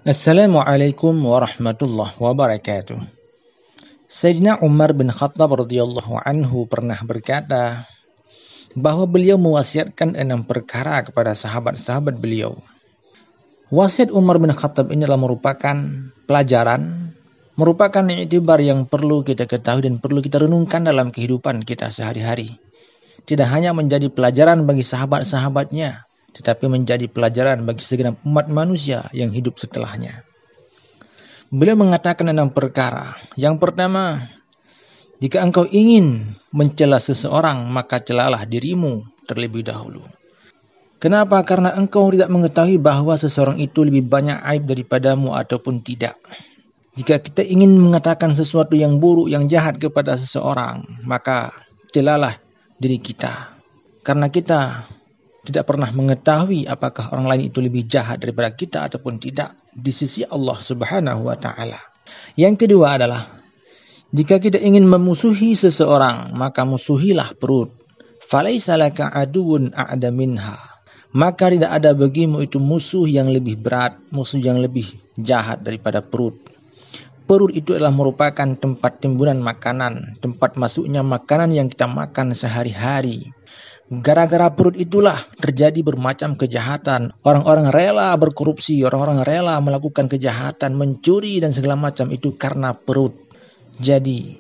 Assalamualaikum warahmatullahi wabarakatuh. Sayyidina Umar bin Khattab radhiyallahu anhu pernah berkata bahwa beliau mewasiatkan 6 perkara kepada sahabat-sahabat beliau. Wasiat Umar bin Khattab ini adalah merupakan pelajaran, merupakan iktibar yang perlu kita ketahui dan perlu kita renungkan dalam kehidupan kita sehari-hari. Tidak hanya menjadi pelajaran bagi sahabat-sahabatnya, tetapi menjadi pelajaran bagi segenap umat manusia yang hidup setelahnya. Beliau mengatakan 6 perkara. Yang pertama, jika engkau ingin mencela seseorang, maka celalah dirimu terlebih dahulu. Kenapa? Karena engkau tidak mengetahui bahwa seseorang itu lebih banyak aib daripadamu ataupun tidak. Jika kita ingin mengatakan sesuatu yang buruk, yang jahat kepada seseorang, maka celalah diri kita. Karena kita tidak pernah mengetahui apakah orang lain itu lebih jahat daripada kita ataupun tidak di sisi Allah Subhanahu wa taala. Yang kedua adalah jika kita ingin memusuhi seseorang, maka musuhilah perut. Falaisa laka aduwwun a'da minha. Maka tidak ada bagimu itu musuh yang lebih berat, musuh yang lebih jahat daripada perut. Perut itu adalah merupakan tempat timbunan makanan, tempat masuknya makanan yang kita makan sehari-hari. Gara-gara perut itulah terjadi bermacam kejahatan. Orang-orang rela berkorupsi, orang-orang rela melakukan kejahatan, mencuri dan segala macam itu karena perut. Jadi,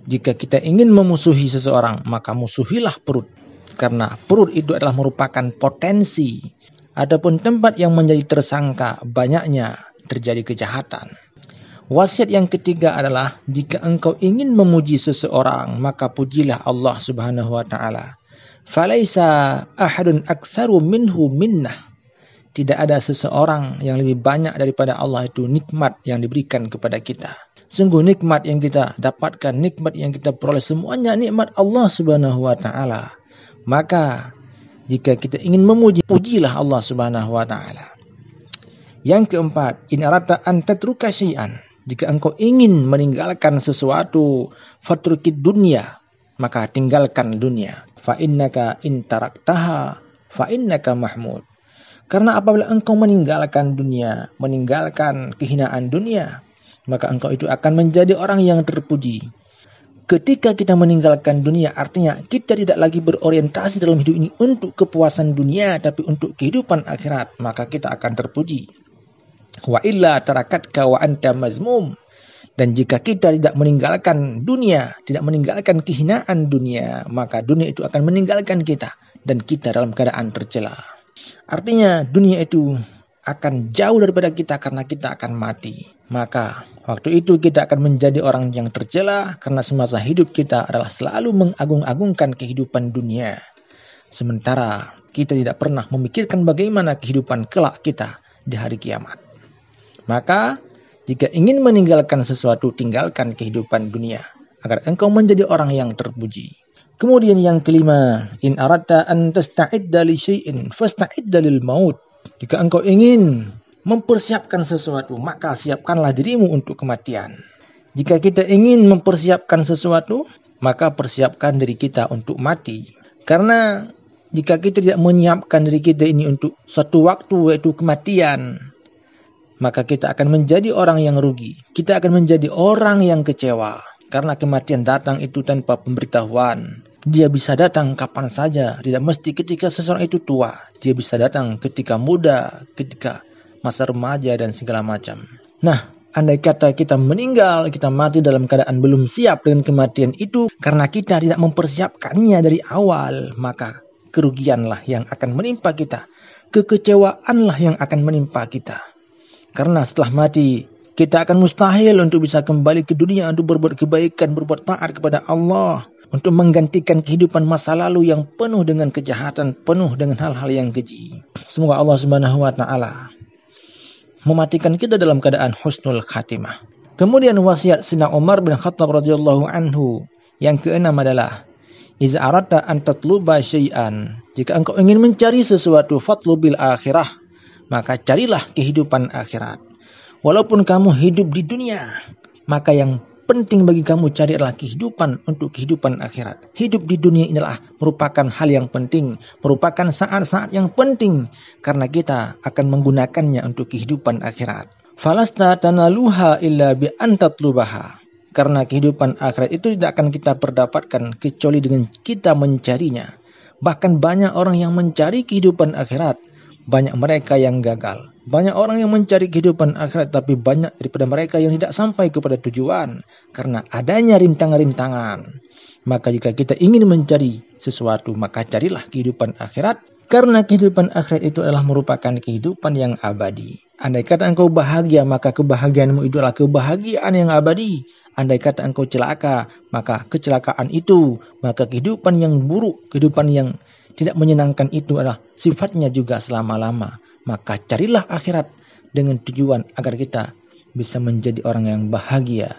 jika kita ingin memusuhi seseorang, maka musuhilah perut. Karena perut itu adalah merupakan potensi ataupun tempat yang menjadi tersangka banyaknya terjadi kejahatan. Wasiat yang ketiga adalah jika engkau ingin memuji seseorang, maka pujilah Allah Subhanahu wa taala. Falaisa ahadun aktsaru minhu minnah. Tidak ada seseorang yang lebih banyak daripada Allah itu nikmat yang diberikan kepada kita. Sungguh nikmat yang kita dapatkan, nikmat yang kita peroleh semuanya nikmat Allah Subhanahu wa taala. Maka jika kita ingin memuji, pujilah Allah Subhanahu wa taala. Yang keempat, in arata an tatruka syai'an. Jika engkau ingin meninggalkan sesuatu, fatrukid dunya, maka tinggalkan dunia. Fa innaka in taraktaha fa innaka mahmud. Karena apabila engkau meninggalkan dunia, meninggalkan kehinaan dunia, maka engkau itu akan menjadi orang yang terpuji. Ketika kita meninggalkan dunia, artinya kita tidak lagi berorientasi dalam hidup ini untuk kepuasan dunia, tapi untuk kehidupan akhirat, maka kita akan terpuji. Wa illa tarakatka wa anta mazmum. Dan jika kita tidak meninggalkan dunia, tidak meninggalkan kehinaan dunia, maka dunia itu akan meninggalkan kita dan kita dalam keadaan tercela. Artinya dunia itu akan jauh daripada kita karena kita akan mati. Maka waktu itu kita akan menjadi orang yang tercela karena semasa hidup kita adalah selalu mengagung-agungkan kehidupan dunia. Sementara kita tidak pernah memikirkan bagaimana kehidupan kelak kita di hari kiamat. Maka jika ingin meninggalkan sesuatu, tinggalkan kehidupan dunia agar engkau menjadi orang yang terpuji. Kemudian yang kelima, in aradta an tasta'idda li syai'in fasta'idda lil maut. Jika engkau ingin mempersiapkan sesuatu, maka siapkanlah dirimu untuk kematian. Jika kita ingin mempersiapkan sesuatu, maka persiapkan diri kita untuk mati. Karena jika kita tidak menyiapkan diri kita ini untuk suatu waktu yaitu kematian, maka kita akan menjadi orang yang rugi. Kita akan menjadi orang yang kecewa. Karena kematian datang itu tanpa pemberitahuan. Dia bisa datang kapan saja. Tidak mesti ketika seseorang itu tua. Dia bisa datang ketika muda, ketika masa remaja dan segala macam. Nah, andai kata kita meninggal, kita mati dalam keadaan belum siap dengan kematian itu, karena kita tidak mempersiapkannya dari awal, maka kerugianlah yang akan menimpa kita. Kekecewaanlah yang akan menimpa kita. Karena setelah mati, kita akan mustahil untuk bisa kembali ke dunia untuk berbuat kebaikan, berbuat taat kepada Allah. Untuk menggantikan kehidupan masa lalu yang penuh dengan kejahatan, penuh dengan hal-hal yang keji. Semoga Allah Subhanahu wa taala mematikan kita dalam keadaan husnul khatimah. Kemudian wasiat Sayyidina Umar bin Khattab radhiyallahu anhu yang keenam adalah iza aradta an tatluba syai'an. Jika engkau ingin mencari sesuatu, fatlubil akhirah. Maka carilah kehidupan akhirat. Walaupun kamu hidup di dunia, maka yang penting bagi kamu cari adalah kehidupan untuk kehidupan akhirat. Hidup di dunia inilah merupakan hal yang penting, merupakan saat-saat yang penting karena kita akan menggunakannya untuk kehidupan akhirat. Falasta tanaluha illa bi an tatlubaha. Karena kehidupan akhirat itu tidak akan kita perdapatkan kecuali dengan kita mencarinya. Bahkan banyak orang yang mencari kehidupan akhirat, banyak mereka yang gagal. Banyak orang yang mencari kehidupan akhirat, tapi banyak daripada mereka yang tidak sampai kepada tujuan karena adanya rintangan-rintangan. Maka jika kita ingin mencari sesuatu, maka carilah kehidupan akhirat. Karena kehidupan akhirat itu adalah merupakan kehidupan yang abadi. Andai kata engkau bahagia, maka kebahagiaanmu itu adalah kebahagiaan yang abadi. Andai kata engkau celaka, maka kecelakaan itu, maka kehidupan yang buruk, kehidupan yang tidak menyenangkan itu adalah sifatnya juga selama-lama. Maka carilah akhirat dengan tujuan agar kita bisa menjadi orang yang bahagia.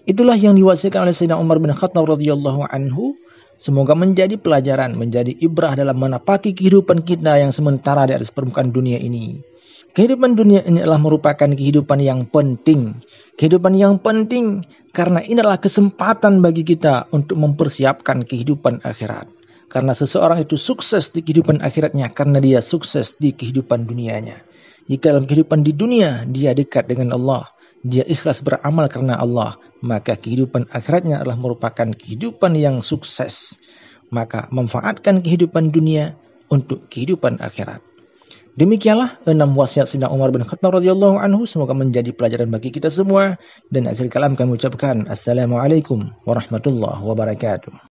Itulah yang diwasiatkan oleh Sayyidina Umar bin Khattab radhiyallahu anhu. Semoga menjadi pelajaran, menjadi ibrah dalam menapaki kehidupan kita yang sementara di atas permukaan dunia ini. Kehidupan dunia ini adalah merupakan kehidupan yang penting. Kehidupan yang penting karena ini adalah kesempatan bagi kita untuk mempersiapkan kehidupan akhirat. Karena seseorang itu sukses di kehidupan akhiratnya karena dia sukses di kehidupan dunianya. Jika dalam kehidupan di dunia dia dekat dengan Allah, dia ikhlas beramal karena Allah, maka kehidupan akhiratnya adalah merupakan kehidupan yang sukses. Maka manfaatkan kehidupan dunia untuk kehidupan akhirat. Demikianlah 6 wasiat Sayyidina Umar bin Khattab radhiyallahu anhu, semoga menjadi pelajaran bagi kita semua. Dan akhir kalam kami ucapkan Assalamualaikum warahmatullahi wabarakatuh.